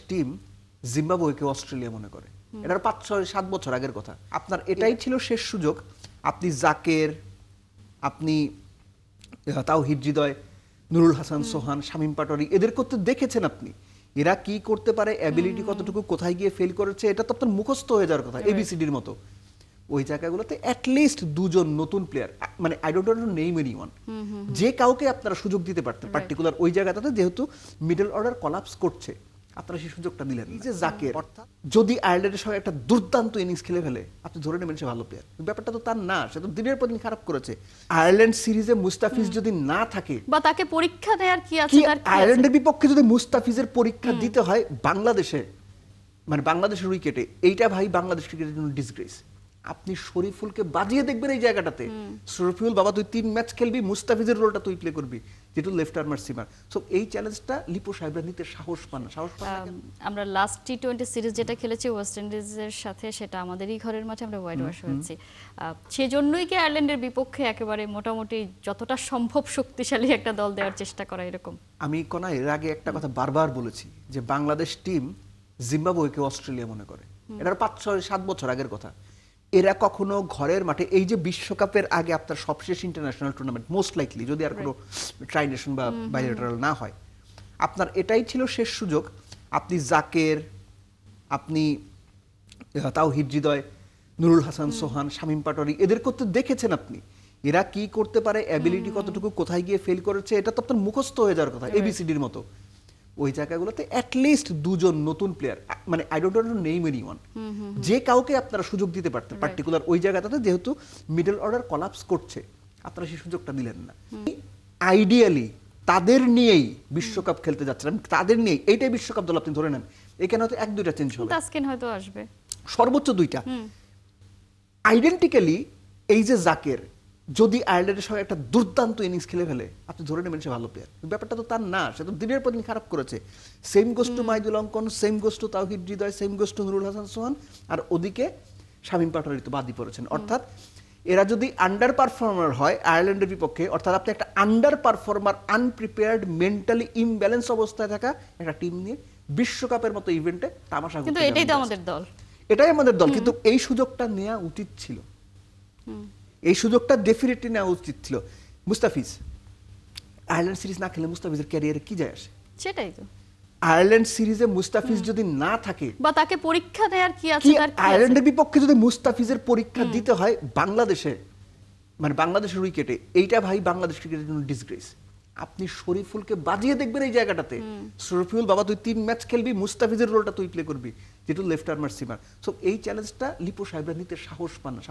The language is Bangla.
টিম জিম্বাবুয়েকে অস্ট্রেলিয়া মনে করে। এটার 5-6-7 বছর আগের কথা। আপনার এটাই ছিল শেষ সুযোগ। আপনি জাকের, আপনি তাওহিদ হৃদয়, নুরুল হাসান সোহান, শামীম পাটোয়ারি এদের করতে দেখেছেন আপনি। এরা কি করতে পারে, অ্যাবিলিটি কতটুকু, কোথায় গিয়ে ফেল করেছে, এটা তো আপনার মুখস্থ হয়ে যাওয়ার কথা এবিসিডির মতো। ওই জায়গাগুলোতে অ্যাটলিস্ট দুজন নতুন প্লেয়ার, মানে I don't know name anyone, যে কাউকে আপনারা সুযোগ দিতে পারতেন পার্টিকুলার ওই জায়গাটাতে, যেহেতু মিডল অর্ডার কলাপস করছে আপনারা সেই সুযোগটা দিলেন। এই যে জাকের অর্থাৎ যদি আয়ারল্যান্ডের সঙ্গে একটা দুর্দান্ত ইনিংস খেলে ফেলে আপনি ধরে নেবেন সে ভালো প্লেয়ার, ব্যাপারটা তো তার না, সে তো দিনের পর দিন খারাপ করেছে। আয়ারল্যান্ড সিরিজে মুস্তাফিজ যদি না থাকে বা তাকে পরীক্ষা দেওয়ার কি আছে, তার কি আছে? আয়ারল্যান্ডের বিপক্ষে যদি মুস্তাফিজের পরীক্ষা দিতে হয় বাংলাদেশে, মানে বাংলাদেশের উইকেটে, এইটা ভাই বাংলাদেশ ক্রিকেটের জন্য ডিসগ্রেস। আপনি শরীফুলকে বাজিয়ে দেখবেন এই জায়গাটাতে। শরীফুল বাবা তুই 3 ম্যাচ খেলবি, মুস্তাফিজের রোলটা তুই প্লে করবি, যেটা লেফট আর্মার সিমার। সো এই চ্যালেঞ্জটা লিপু সাহেবরা নিতে সাহস পান না। আমরা লাস্ট টি20 সিরিজ যেটা খেলেছি ওয়েস্ট ইন্ডিজের সাথে, সেটা আমাদেরই ঘরের মাঠে আমরা হোয়াইট ওয়াশ হয়েছি। সেজন্যই কি আয়ারল্যান্ডের বিপক্ষে একেবারে মোটামুটি যতটা সম্ভব শক্তিশালী একটা দল দেওয়ার চেষ্টা করা এরকম? আমি কোনা এর আগে একটা কথা বারবার বলেছি যে বাংলাদেশ টিম জিম্বাবুয়েকে অস্ট্রেলিয়া মনে করে। এটার 5-6-7 বছর আগের কথা। এরা কখনো ঘরের মাঠে, এই যে বিশ্বকাপের আগে আপনার সবশেষ ইন্টারন্যাশনাল টুর্নামেন্ট মোস্ট লাইকলি, যদি আর কোনো ট্রাই নেশন বা বাইলেটারাল না হয়, আপনার এটাই ছিল শেষ সুযোগ। আপনি জাকের, আপনি তাওহিদ হৃদয়, নুরুল হাসান সোহান, শামীম পাটোয়ারি এদের করতে দেখেছেন আপনি। এরা কি করতে পারে, অ্যাবিলিটি কতটুকু, কোথায় গিয়ে ফেল করেছে, এটা তো আপনার মুখস্থ হয়ে যাওয়ার কথা এবিসিডির মতো। ওই জায়গাগুলোতে অ্যাটলিস্ট দুজন নতুন প্লেয়ার, মানে I don't know name anyone, যে কাউকে আপনারা সুযোগ দিতে পারতেন পার্টিকুলার ওই জায়গাটাতে, যেহেতু মিডল অর্ডার কলাপস করছে আপনারা সেই সুযোগটা দিলেন না। আইডিয়ালি তাদের নিয়েই বিশ্বকাপ খেলতে যাচ্ছেন, তাদের নিয়েই এইটাই বিশ্বকাপ দল আপনি ধরে নেন। এখানে হয়তো 1-2টা চেঞ্জ হবে, তাসকিন হয়তো আসবে, সর্বোচ্চ 2টা। আইডেন্টিক্যালি এই যে জাকের যদি আয়ারল্যান্ডের সঙ্গে একটা দুর্দান্ত ইনিংস খেলে ফেলে আপনি ধরে নেবেন সে ভালো প্লেয়ার, ব্যাপারটা তো তার না, সে তো দিনের পর দিন খারাপ করেছে। সেম গোস টু মাইদুল অঙ্কন, same goes to Tawhid Hridoy, same goes to Nurul Hasan Sohan, আর ওদিকে শামীম পাটোয়ারি তো বাদই পড়েছেন। অর্থাৎ এরা যদি আন্ডার পারফর্মার হয় আয়ারল্যান্ডের বিপক্ষে, অর্থাৎ আপনি একটা under performer, unprepared, mentally imbalance অবস্থায় থাকা একটা টিম নিয়ে বিশ্বকাপের মতো ইভেন্টে তামাশা করতে, কিন্তু এটাই তো আমাদের দল, এটাই আমাদের দল। কিন্তু এই সুযোগটা নেওয়া উচিত ছিল, এই সুযোগটা ডেফিনেটলি নেওয়া উচিত ছিল। মুস্তাফিজ আয়ারল্যান্ড সিরিজ না খেলে মুস্তাফিজের ক্যারিয়ারে কি যায় আসে? সেটাই তো। আয়ারল্যান্ড সিরিজে মুস্তাফিজ যদি না থাকে বা তাকে পরীক্ষা দেওয়ার কি আছে, তার কি আছে? আয়ারল্যান্ডের বিপক্ষে যদি মুস্তাফিজের পরীক্ষা দিতে হয় বাংলাদেশে, মানে বাংলাদেশের উইকেটে, এইটা ভাই বাংলাদেশ ক্রিকেটের জন্য ডিসগ্রেস। আপনি শরীফুলকে বাজিয়ে দেখবেন এই জায়গাটাতে। শরীফুল বাবা তুই 3 ম্যাচ খেলবি, মুস্তাফিজের রোলটা তুই প্লে করবি, যেটা লেফট আর্মার সিমার। সো এই চ্যালেঞ্জটা লিপু সাহেবরা নিতে সাহস পান না।